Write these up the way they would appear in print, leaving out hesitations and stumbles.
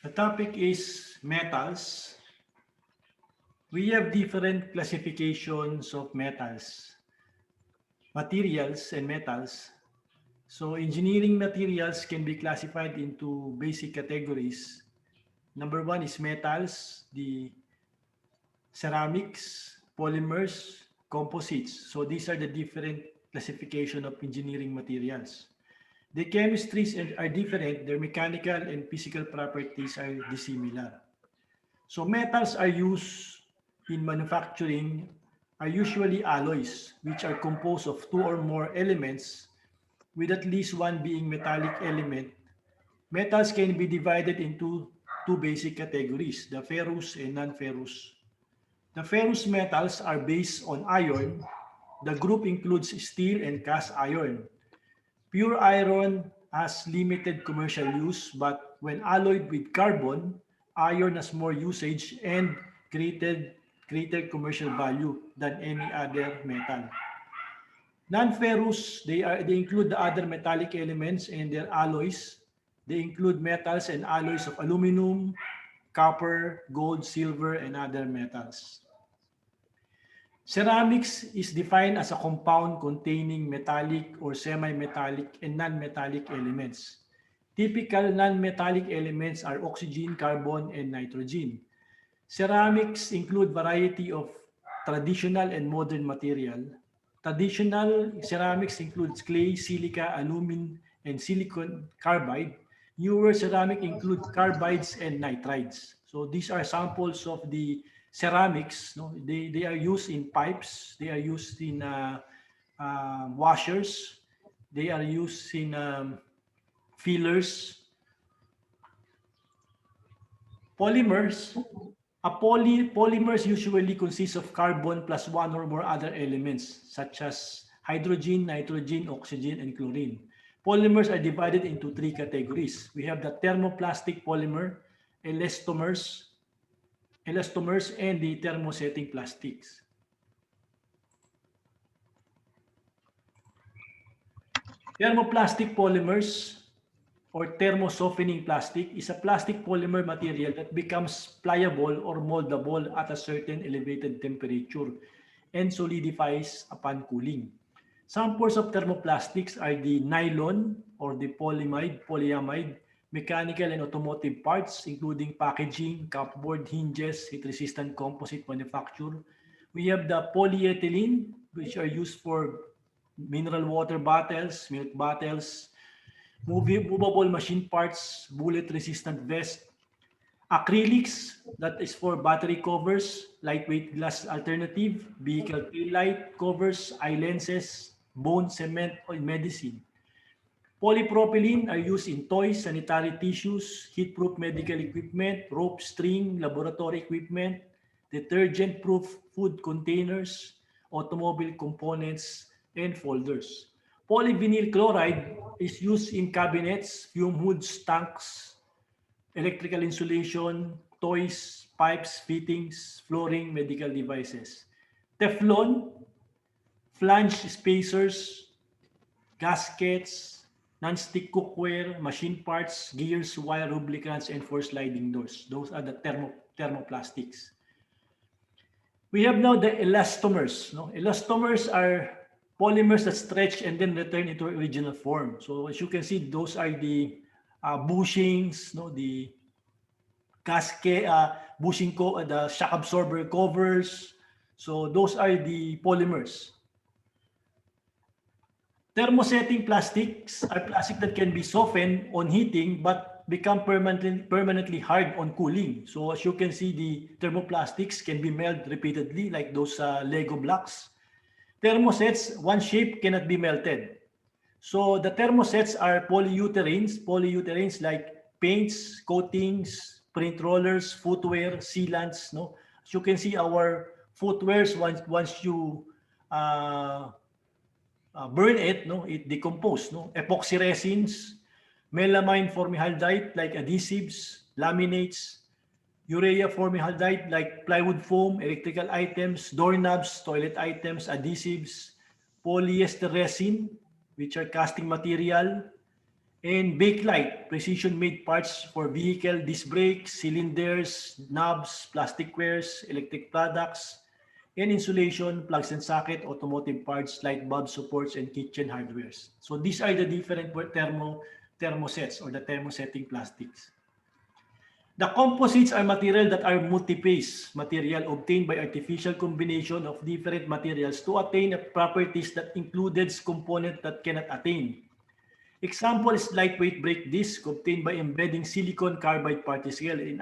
The topic is metals. We have different classifications of metals, materials and metals. So engineering materials can be classified into basic categories. Number one is metals, the ceramics, polymers, composites. So these are the different classification of engineering materials. The chemistries are different, their mechanical and physical properties are dissimilar. So metals are used in manufacturing are usually alloys, which are composed of two or more elements, with at least one being metallic element. Metals can be divided into two basic categories, the ferrous and non-ferrous. The ferrous metals are based on iron. The group includes steel and cast iron. Pure iron has limited commercial use, but when alloyed with carbon, iron has more usage and greater commercial value than any other metal. Non-ferrous, they include the other metallic elements and their alloys. They include metals and alloys of aluminum, copper, gold, silver, and other metals. Ceramics is defined as a compound containing metallic or semi-metallic and non-metallic elements. Typical non-metallic elements are oxygen, carbon, and nitrogen. Ceramics include variety of traditional and modern material. Traditional ceramics includes clay, silica, aluminum, and silicon carbide. Newer ceramic include carbides and nitrides. So these are samples of the ceramics. No? They are used in pipes. They are used in washers. They are used in fillers. Polymers. Polymers usually consist of carbon plus one or more other elements such as hydrogen, nitrogen, oxygen, and chlorine. Polymers are divided into three categories. We have the thermoplastic polymer, elastomers, and the thermosetting plastics. Thermoplastic polymers or thermosoftening plastic is a plastic polymer material that becomes pliable or moldable at a certain elevated temperature and solidifies upon cooling. Samples of thermoplastics are the nylon or the polyamide, mechanical and automotive parts, including packaging, cupboard, hinges, heat-resistant composite manufacture. We have the polyethylene, which are used for mineral water bottles, milk bottles, movable machine parts, bullet-resistant vest, acrylics, that is for battery covers, lightweight glass alternative, vehicle tail light covers, eye lenses, bone, cement, or medicine. Polypropylene are used in toys, sanitary tissues, heat-proof medical equipment, rope, string, laboratory equipment, detergent-proof food containers, automobile components, and folders. Polyvinyl chloride is used in cabinets, fume hoods, tanks, electrical insulation, toys, pipes, fittings, flooring, medical devices. Teflon, flange spacers, gaskets, non-stick cookware, machine parts, gears, wire lubricants, and for sliding doors. Those are the thermoplastics. We have now the elastomers. No? Elastomers are polymers that stretch and then return into original form. So as you can see, those are the bushings, no, the cascade, the shock absorber covers. So those are the polymers. Thermosetting plastics are plastic that can be softened on heating but become permanently hard on cooling. So as you can see, the thermoplastics can be melted repeatedly like those Lego blocks. Thermosets, one shape cannot be melted. So the thermosets are polyurethanes like paints, coatings, print rollers, footwear, sealants. No, as you can see, our footwears once you burn it, no, it decomposes. No, epoxy resins, melamine formaldehyde like adhesives, laminates, urea formaldehyde like plywood foam, electrical items, doorknobs, toilet items, adhesives, polyester resin, which are casting material, And bakelite, precision-made parts for vehicle disc brakes, cylinders, knobs, plastic wares, electric products, and insulation, plugs and socket, automotive parts, light bulb supports, and kitchen hardwares. So these are the different thermosets or the thermosetting plastics. The composites are material that are multi-phase material obtained by artificial combination of different materials to attain properties that includes components that cannot attain. Example is lightweight brake disc obtained by embedding silicon carbide particle in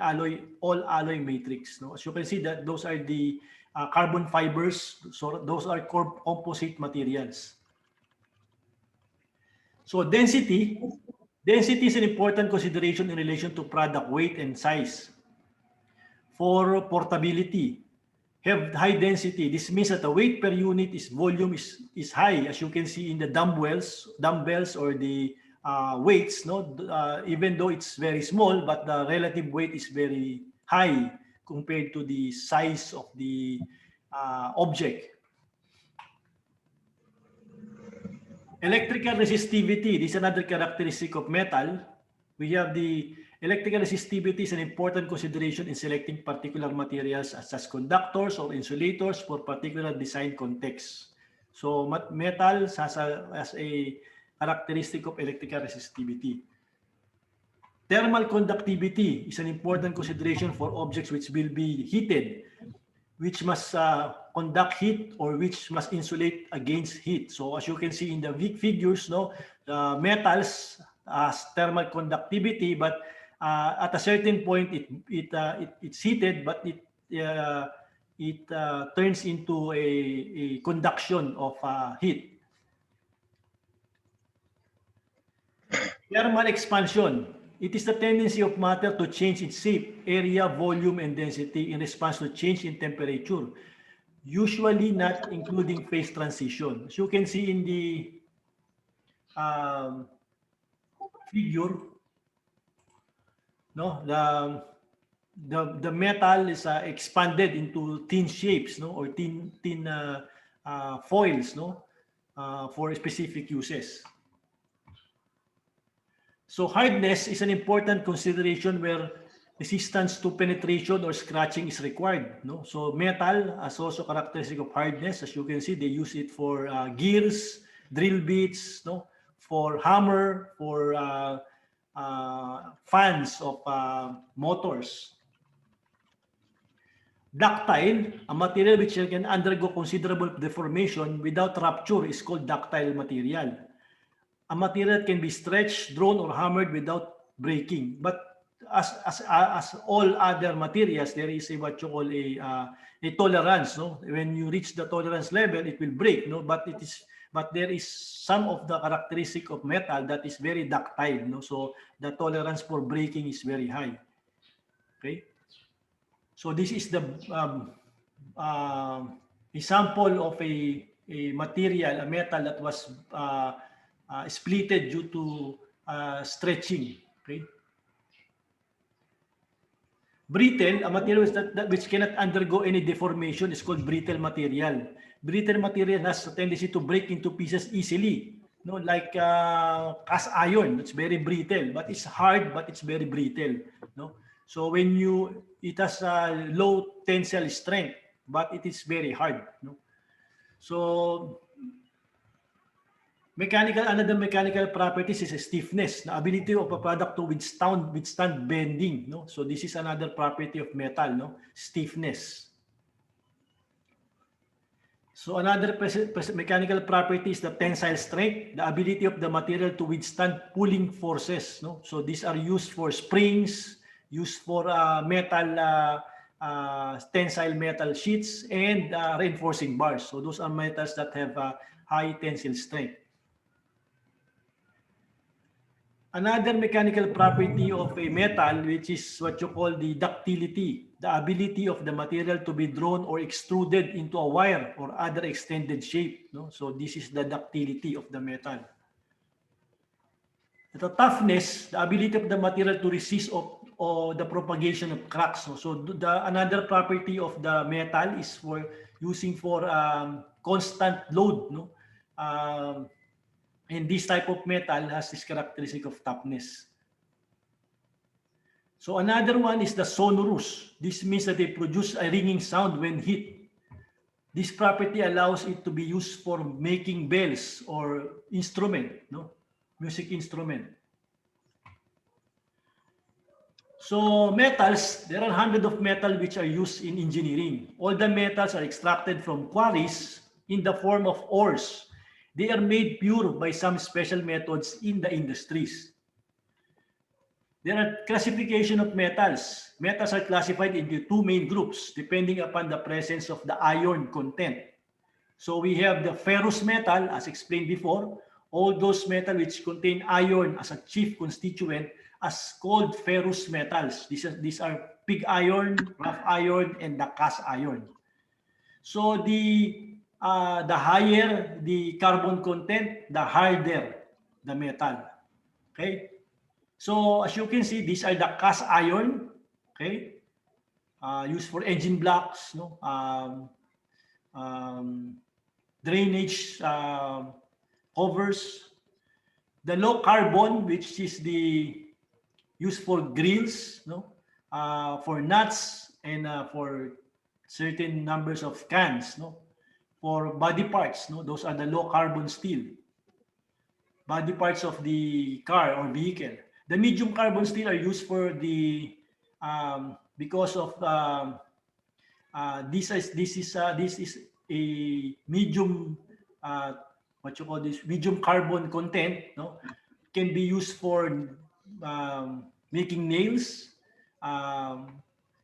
all alloy matrix. No? As you can see, that those are the carbon fibers. So those are composite materials. So density is an important consideration in relation to product weight and size. For portability, have high density. This means that the weight per unit volume is high, as you can see in the dumbbells or the weights. No, even though it's very small, but the relative weight is very high compared to the size of the object. Electrical resistivity. This is another characteristic of metal. We have the electrical resistivity is an important consideration in selecting particular materials as conductors or insulators for particular design contexts. So metal has a characteristic of electrical resistivity. Thermal conductivity is an important consideration for objects which will be heated, which must conduct heat or which must insulate against heat. So as you can see in the figures, no, the metals has thermal conductivity, but at a certain point it's heated, but it turns into a conduction of heat. Thermal expansion. It is the tendency of matter to change its shape, area, volume, and density in response to change in temperature, usually not including phase transition. As you can see in the figure, no, the metal is expanded into thin shapes, no, or thin foils, no, for specific uses. So hardness is an important consideration where resistance to penetration or scratching is required. No? So metal has also characteristic of hardness. As you can see, they use it for gears, drill bits, no? For hammer, for fans of motors. Ductile, a material which can undergo considerable deformation without rupture, is called ductile material. A material can be stretched, drawn, or hammered without breaking. But as all other materials, there is what you call a tolerance. No, when you reach the tolerance level, it will break. No, but there is some of the characteristic of metal that is very ductile. No, so the tolerance for breaking is very high. Okay, so this is the example of a material, a metal that was splitted due to stretching. Okay. Brittle, a material which cannot undergo any deformation, is called brittle material. Brittle material has a tendency to break into pieces easily. No, like cast iron, it's very brittle, but it's hard, but it's very brittle. No, so when it has a low tensile strength, but it is very hard. No, so another mechanical properties is stiffness, the ability of a product to withstand bending. No, so this is another property of metal. No, stiffness. So another mechanical property is the tensile strength, the ability of the material to withstand pulling forces. No, so these are used for springs, used for metal tensile metal sheets, and reinforcing bars. So those are metals that have high tensile strength. Another mechanical property of a metal, which is what you call the ductility, the ability of the material to be drawn or extruded into a wire or other extended shape. No? So this is the ductility of the metal. The toughness, the ability of the material to resist or the propagation of cracks. No? So another property of the metal is for using for constant load. No? And this type of metal has this characteristic of toughness. So another one is the sonorous. This means that they produce a ringing sound when hit. This property allows it to be used for making bells or instrument, no? Music instrument. So metals, there are hundreds of metals which are used in engineering. All the metals are extracted from quarries in the form of ores. They are made pure by some special methods in the industries. There are classification of metals. Metals are classified into two main groups depending upon the presence of the iron content. So we have the ferrous metal, as explained before. All those metals which contain iron as a chief constituent as called ferrous metals. These are pig iron, rough iron, and the cast iron. So the higher the carbon content, the harder the metal. Okay. So as you can see, these are the cast iron, okay, used for engine blocks, no, drainage covers. The low carbon, which is the used for grills, no, for nuts and for certain numbers of cans, no, for body parts, no, those are the low carbon steel. Body parts of the car or vehicle. The medium carbon steel are used for the because of this is a medium what you call this medium carbon content, no, can be used for making nails,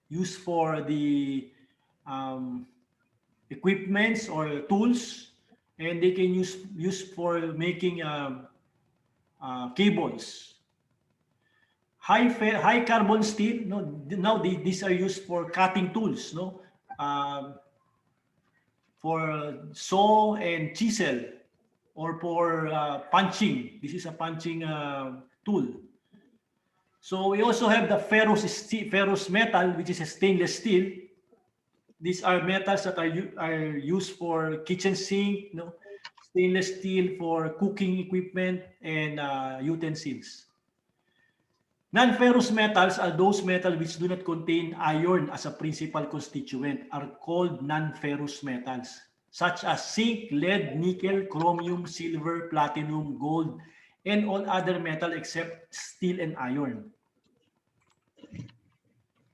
used for the equipments or tools, and they can use for making cables. High carbon steel, no, now these are used for cutting tools, no, for saw and chisel, or for punching. This is a punching tool. So we also have the ferrous metal, which is a stainless steel. These are metals that are used for kitchen sink, no, stainless steel for cooking equipment and utensils. Non-ferrous metals are those metals which do not contain iron as a principal constituent, are called non-ferrous metals, such as zinc, lead, nickel, chromium, silver, platinum, gold, and all other metals except steel and iron.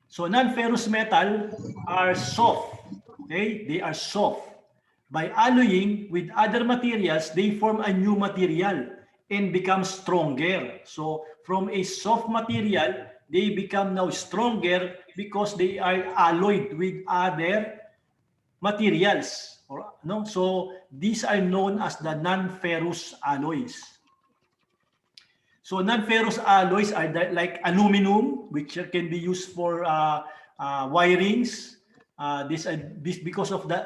So non-ferrous metals are soft. Okay, they are soft. By alloying with other materials, they form a new material and become stronger. So from a soft material, they become now stronger because they are alloyed with other materials. Or, no? So these are known as the non-ferrous alloys. So non-ferrous alloys are like aluminum, which can be used for wirings.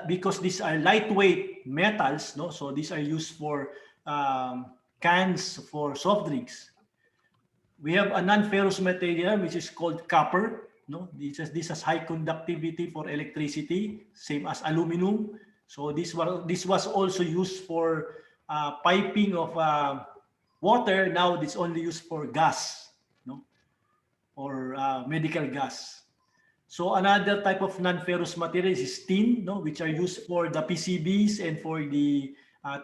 Because these are lightweight metals, no. So these are used for cans for soft drinks. We have a non-ferrous material which is called copper. No, this has high conductivity for electricity, same as aluminum. So this was also used for piping of water. Now it's only used for gas, no, or medical gas. So another type of non-ferrous material is tin, no, which are used for the PCBs and for the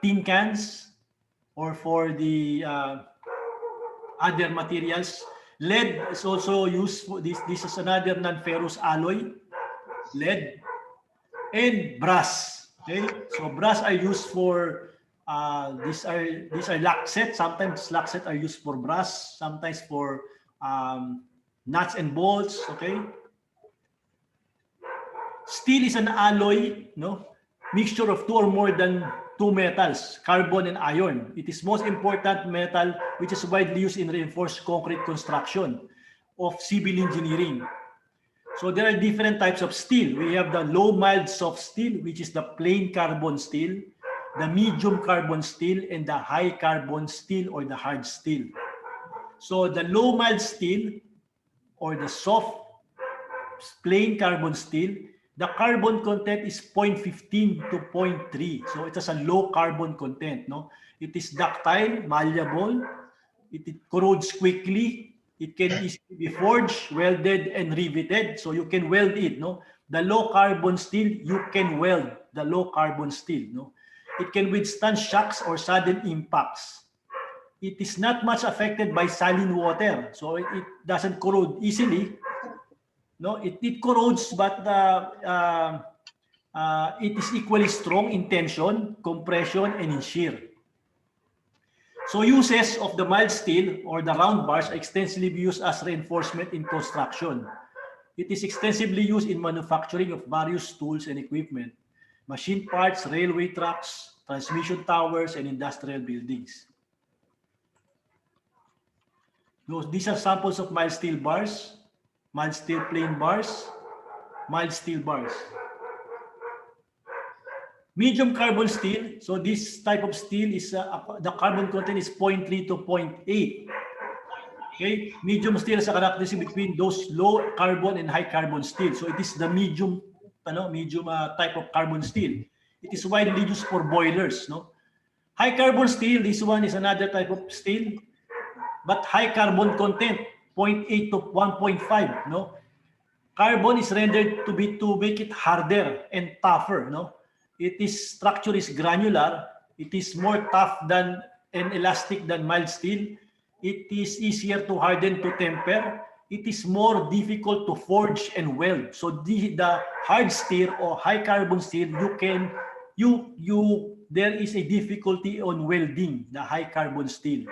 tin cans, or for the other materials. Lead is also used for this. This is another non-ferrous alloy, lead, and brass. Okay, so brass are used for these are laxet. Sometimes laxet are used for brass. Sometimes for nuts and bolts. Okay. Steel is an alloy, no, mixture of two or more than two metals, carbon and iron. It is most important metal which is widely used in reinforced concrete construction of civil engineering. So there are different types of steel. We have the low mild soft steel, which is the plain carbon steel, the medium carbon steel, and the high carbon steel or the hard steel. So the low mild steel or the soft plain carbon steel, The carbon content is 0.15 to 0.3. So it has a low carbon content. No, it is ductile, malleable. It corrodes quickly. It can easily be forged, welded, and riveted. So you can weld it. No, the low carbon steel you can weld. The low carbon steel. No, it can withstand shocks or sudden impacts. It is not much affected by saline water, so it doesn't corrode easily. No, it corrodes, but it is equally strong in tension, compression, and in shear. So uses of the mild steel or the round bars are extensively used as reinforcement in construction. It is extensively used in manufacturing of various tools and equipment, machine parts, railway tracks, transmission towers, and industrial buildings. These are samples of mild steel bars, mild steel plain bars, mild steel bars. Medium carbon steel. So this type of steel is the carbon content is 0.3 to 0.8. Okay, medium steel is a characteristic between those low carbon and high carbon steel. So it is the medium, type of carbon steel. It is widely used for boilers. No, high carbon steel. This one is another type of steel, but high carbon content 0.8 to 1.5. No, carbon is rendered to make it harder and tougher. No, its structure is granular. It is more tough than and elastic than mild steel. It is easier to harden to temper. It is more difficult to forge and weld. So the hard steel or high carbon steel, there is a difficulty on welding the high carbon steel.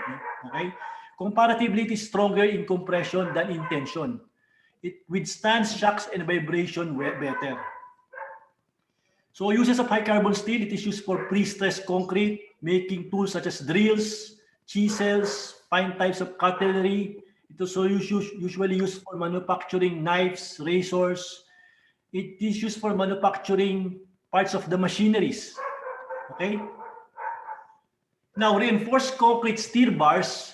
Okay, comparatively, it is stronger in compression than in tension. It withstands shocks and vibration better. So uses of high carbon steel, it is used for pre-stressed concrete, making tools such as drills, chisels, fine types of cutlery. It is also usually used for manufacturing knives, razors. It is used for manufacturing parts of the machineries. Okay. Now, reinforced concrete steel bars.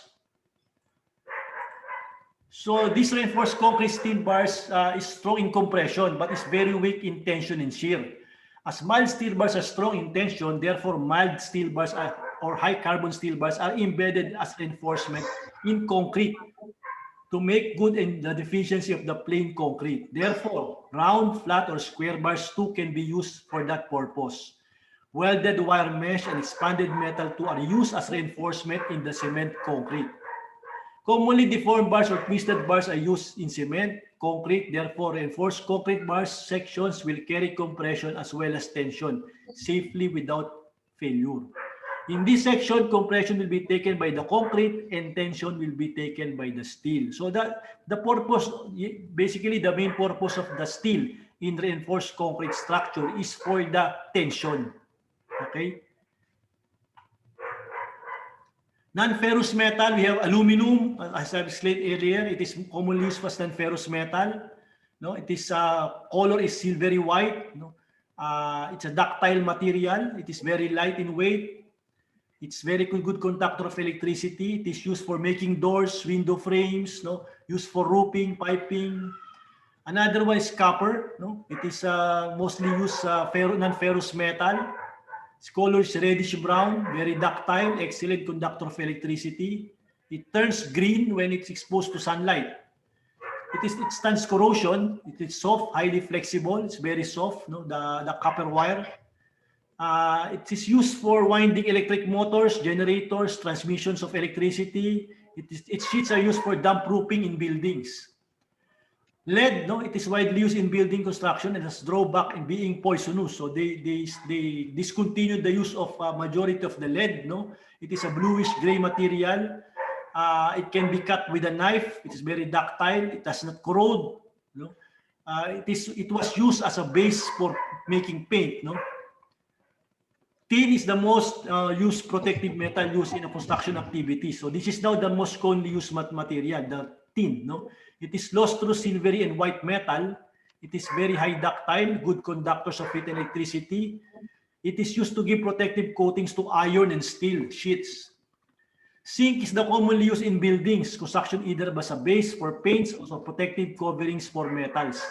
So these reinforced concrete steel bars is strong in compression, but is very weak in tension and shear. As mild steel bars are strong in tension, therefore mild steel bars or high carbon steel bars are embedded as reinforcement in concrete to make good in the deficiency of the plain concrete. Therefore, round, flat, or square bars too can be used for that purpose. Welded wire mesh and expanded metal too are used as reinforcement in the cement concrete. Commonly deformed bars or twisted bars are used in cement, concrete. Therefore, reinforced concrete bars sections will carry compression as well as tension safely without failure. In this section, compression will be taken by the concrete and tension will be taken by the steel. So that the purpose, basically the main purpose of the steel in reinforced concrete structure is for the tension. Okay. Non-ferrous metal, we have aluminum, as I've explained earlier. It is commonly used as non-ferrous metal. No, it is color is silvery white. No, it's a ductile material. It is very light in weight. It's very good conductor of electricity. It is used for making doors, window frames. No, used for roofing, piping. Another one is copper. No, it is mostly used non-ferrous metal. Its color is reddish brown, very ductile, excellent conductor of electricity. It turns green when it's exposed to sunlight. It stands corrosion. It is soft, highly flexible. It's very soft. No, the copper wire. It is used for winding electric motors, generators, transmissions of electricity. Its sheets are used for damp proofing in buildings. Lead, no, it is widely used in building construction and has drawback in being poisonous. So they discontinued the use of majority of the lead. No, it is a bluish gray material. It can be cut with a knife. It is very ductile. It does not corrode. No, it was used as a base for making paint. No, tin is the most used protective metal used in a construction activity. So this is now the most commonly used material, the tin. No. It is lustrous silvery and white metal. It is very high ductile, good conductors of heat and electricity. It is used to give protective coatings to iron and steel sheets. Zinc is the commonly used in buildings, construction either as a base for paints or protective coverings for metals.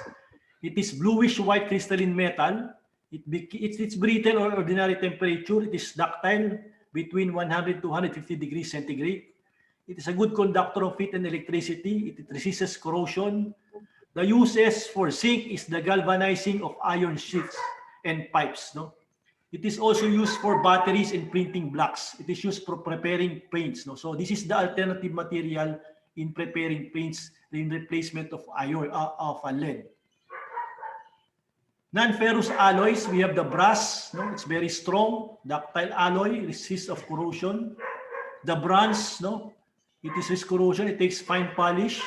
It is bluish-white crystalline metal. It's brittle or ordinary temperature. It is ductile between 100 to 150 degrees centigrade. It is a good conductor of heat and electricity. It resists corrosion. The uses for zinc is the galvanizing of iron sheets and pipes. No, it is also used for batteries and printing blocks. It is used for preparing paints. No, so this is the alternative material in preparing paints in replacement of iron of lead. Non-ferrous alloys, we have the brass. No, it's very strong, ductile alloy, resists of corrosion. The bronze, no, it is resist corrosion. It takes fine polish.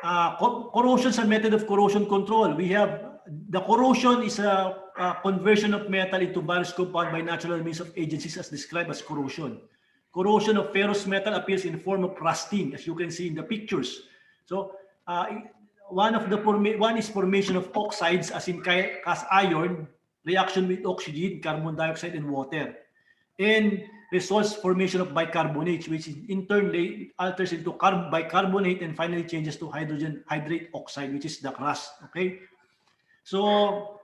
Corrosion is a method of corrosion control. We have the corrosion is a conversion of metal into various compounds by natural means of agencies as described as corrosion. Corrosion of ferrous metal appears in the form of rusting, as you can see in the pictures. So one is formation of oxides, as in cast iron, reaction with oxygen, carbon dioxide, and water, and results formation of bicarbonates, which in turn alters into bicarbonate and finally changes to hydrogen hydrate oxide, which is the rust. Okay, so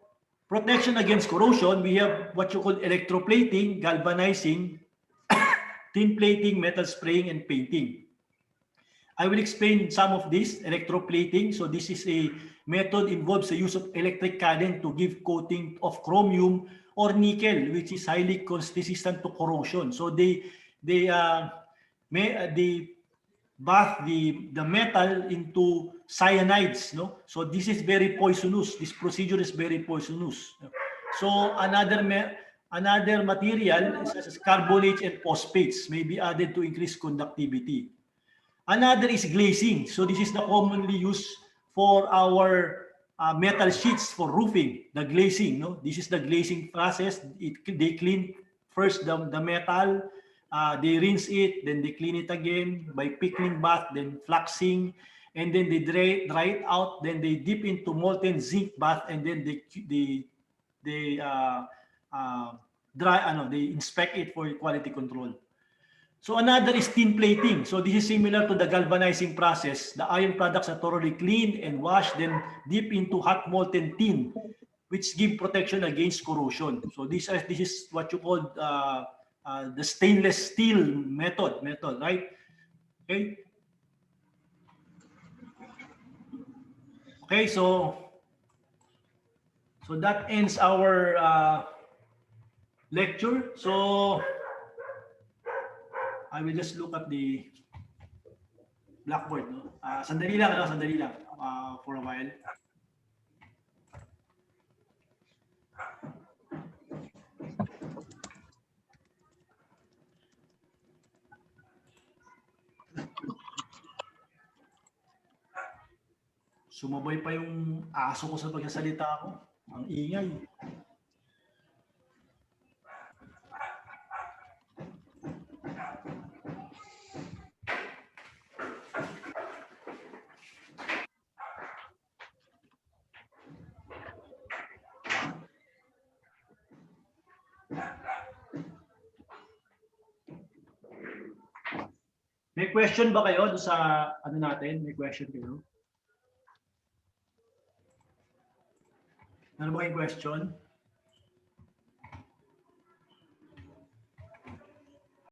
protection against corrosion, we have what you call electroplating, galvanizing, tin plating, metal spraying, and painting. I will explain some of this electroplating. So this is a method involves the use of electric current to give coating of chromium or nickel, which is highly resistant to corrosion. So they bath the metal into cyanides. No, so this is very poisonous. This procedure is very poisonous. So another material such as carbonates and phosphates may be added to increase conductivity. Another is glazing. So this is the commonly used for our metal sheets for roofing, the glazing. No, this is the glazing process. They clean first the metal, they rinse it, then they clean it again by pickling bath, then fluxing, and then they dry it out. Then they dip into molten zinc bath, and then they inspect it for quality control. So another is tin plating. So this is similar to the galvanizing process. The iron products are thoroughly cleaned and washed, then dip into hot molten tin, which give protection against corrosion. So this is what you call the stainless steel method, right? Okay. Okay, so that ends our lecture. So I will just look at the blackboard. No? Sandali lang for a while. Sumabay pa yung aso ko sa pagsasalita ko. Ang ingay. May question ba kayo doon sa ano natin? May question kayo? Ano ba yung question?